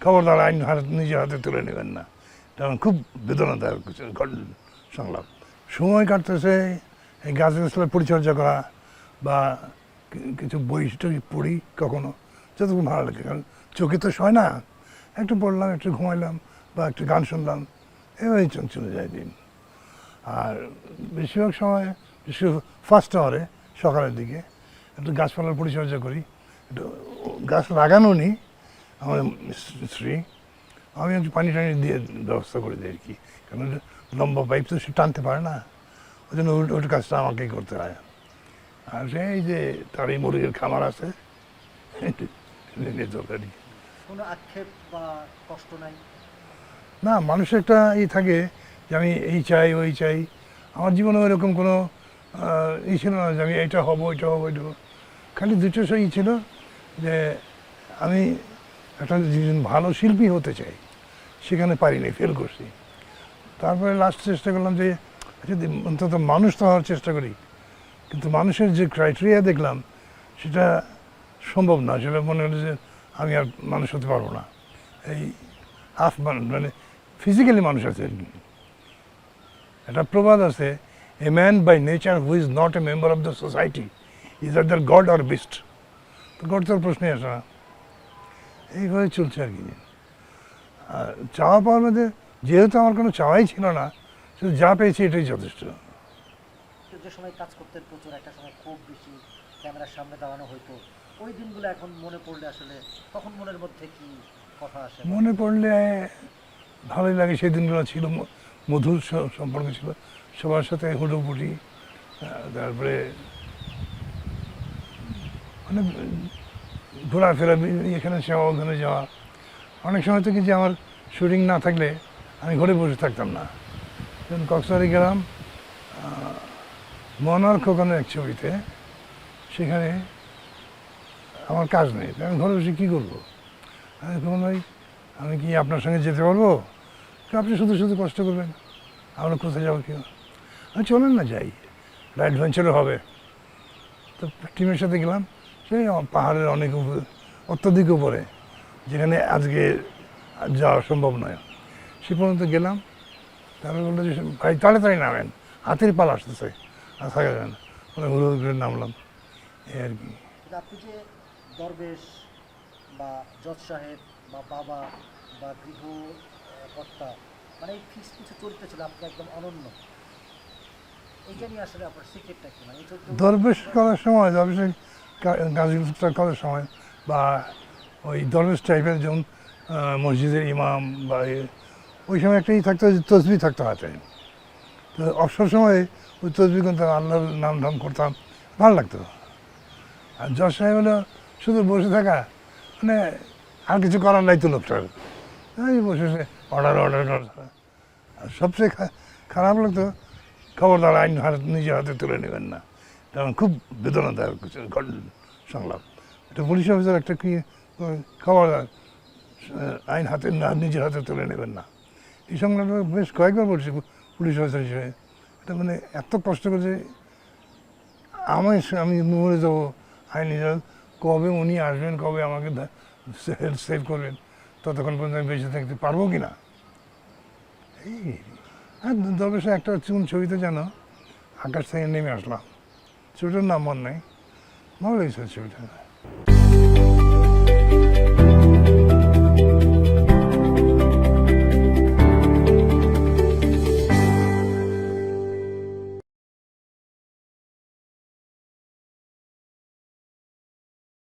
খবরদার আইন নিজের হাতে তুলে নেবেন না। তেমন খুব বেদনাদায়ক সংলাপ। সময় কাটতেছে এই গাছ গাছপালা পরিচর্যা করা বা কিছু বই পড়ি কখনো, যতক্ষণ ভালো লাগে, কারণ চোখে তো সয় না, একটু পড়লাম, একটু ঘুমাইলাম বা একটু গান শুনলাম, এভাবেই চলে যায় দিন। আর বেশিরভাগ সময় ফার্স্ট আওয়ারে সকালের দিকে একটু গাছপালার পরিচর্যা করি, একটু গাছ লাগানো নেই আমার স্ত্রী, আমি একটু পানি টানি দিয়ে ব্যবস্থা করে দিই আর কি, কারণ লম্বা পাইপ তো সে টানতে পারে না, ওই জন্য ওই কাজটা আমাকেই করতে হয়। আর সেই যে তার এই মুরগির খামার আছে, কোনো আক্ষেপ বা কষ্ট নাই? না, মানুষের একটা থাকে যে আমি এই চাই ওই চাই। আমার জীবনে এরকম কোনো ছিল না যে আমি এটা হবো এটা হবো এটা হবো। খালি দুটো ছিল যে আমি একটা ভালো শিল্পী হতে চাই, সেখানে পারিনি, ফেল করছি। তারপরে লাস্ট চেষ্টা করলাম যে যদি অন্তত মানুষ তো হওয়ার চেষ্টা করি, কিন্তু মানুষের যে ক্রাইটেরিয়া দেখলাম সেটা সম্ভব না। সেটা মনে হলো যে আমি আর মানুষ হতে পারবো না, এই হাফ মানে ফিজিক্যালি মানুষ আছে আর কি। একটা প্রবাদ আছে, a man by nature who is not a member of the society is other god or beast. তো গড তোর প্রশ্নই আসে না, এইভাবে চলছে আর কি। আর চাওয়া পাওয়ার মধ্যে যেহেতু আমার কোনো চাওয়াই ছিল না, শুধু যা পেয়েছি এটাই যথেষ্ট। যে সময় কাজ করতেন প্রচুর, একটা সময় খুব বেশি ক্যামেরার সামনে দাঁড়ানো হইতো, ওই দিনগুলো এখন মনে পড়লে আসলে তখন মনের মধ্যে কি কথা আসে? মনে পড়লে ভালোই লাগে, সেই দিনগুলো ছিল মধুর সম্পর্ক ছিল সবার সাথে, হুটোপুটি, তারপরে মানে ঘোরাফেরা, এখানে যাওয়া ওখানে যাওয়া। অনেক সময় থেকে যে আমার শুটিং না থাকলে আমি ঘরে বসে থাকতাম না। যখন কক্সবাজারে গেলাম মনার খোকানের এক ছবিতে, সেখানে আমার কাজ নেই, আমি ঘরে বসে কী করবো? আমি খোকন ভাই, আমি কি আপনার সঙ্গে যেতে পারবো? আপনি শুধু শুধু কষ্ট করবেন, আমরা কোথায় যাবো কেউ? আমি চলেন না যাই, অ্যাডভেঞ্চারও হবে। তো টিমের সাথে গেলাম, সেই পাহাড়ের অনেক অত্যধিক উপরে, যেখানে আজকে যাওয়া সম্ভব নয়, সে পর্যন্ত গেলাম। তারপরে বললো যে ভাই তাড়াতাড়ি নামেন, হাতির পাল আসতেছে, আর থাকা যায় না, হুড়ো করে নামলাম, এই আর কি। আপনি যে দরবেশ বা জজ সাহেব বা বাবা বা গৃহকর্তা, মানে এই ফিক্স কিছু চরিত্র ছিল, আপনি একদম অনন্য, এইটা নিয়ে আসলে আপনার সিক্রেটটা কি? মানে দরবেশ করার সময়, দরবেশের কাজটা করার সময় বা ওই দরবেশ টাইপের, যেমন মসজিদের ইমাম বা ওই সময় একটাই থাকতো, তসবি থাকতো হাতে। তো অবসর সময়ে ওই তসবি করতাম, আল্লাহর নাম ধাম করতাম, ভালো লাগতো। আর জজ সাহেব হলো শুধু বসে থাকা, মানে আর কিছু করার নাই তো লোকটার, এই বসে অর্ডার অর্ডার অর্ডার। আর সবচেয়ে খারাপ লাগতো, খবরদার আইন নিজের হাতে তুলে নেবেন না। তেমন খুব বেদনাদায়ক সংলাপ। একটা পুলিশ অফিসার একটা কি খবরদার আইন নিজের হাতে তুলে নেবেন না, এই সংলাপটা বেশ কয়েকবার বলছি পুলিশ অফিসার হিসেবে। এটা মানে এত কষ্ট করছে, আমি মরে যাবো, আইন নিজের, কবে উনি আসবেন, কবে আমাকে হেলথ সেভ করবেন, ততক্ষণ পর্যন্ত আমি বেঁচে থাকতে পারবো কি না। এই হ্যাঁ, দরবেশে একটা চুন ছবিতে যেন আকাশ থেকে নেমে আসলাম, ছবিটার নাম মনে নেই, ভালো লেগেছে ছবিটা।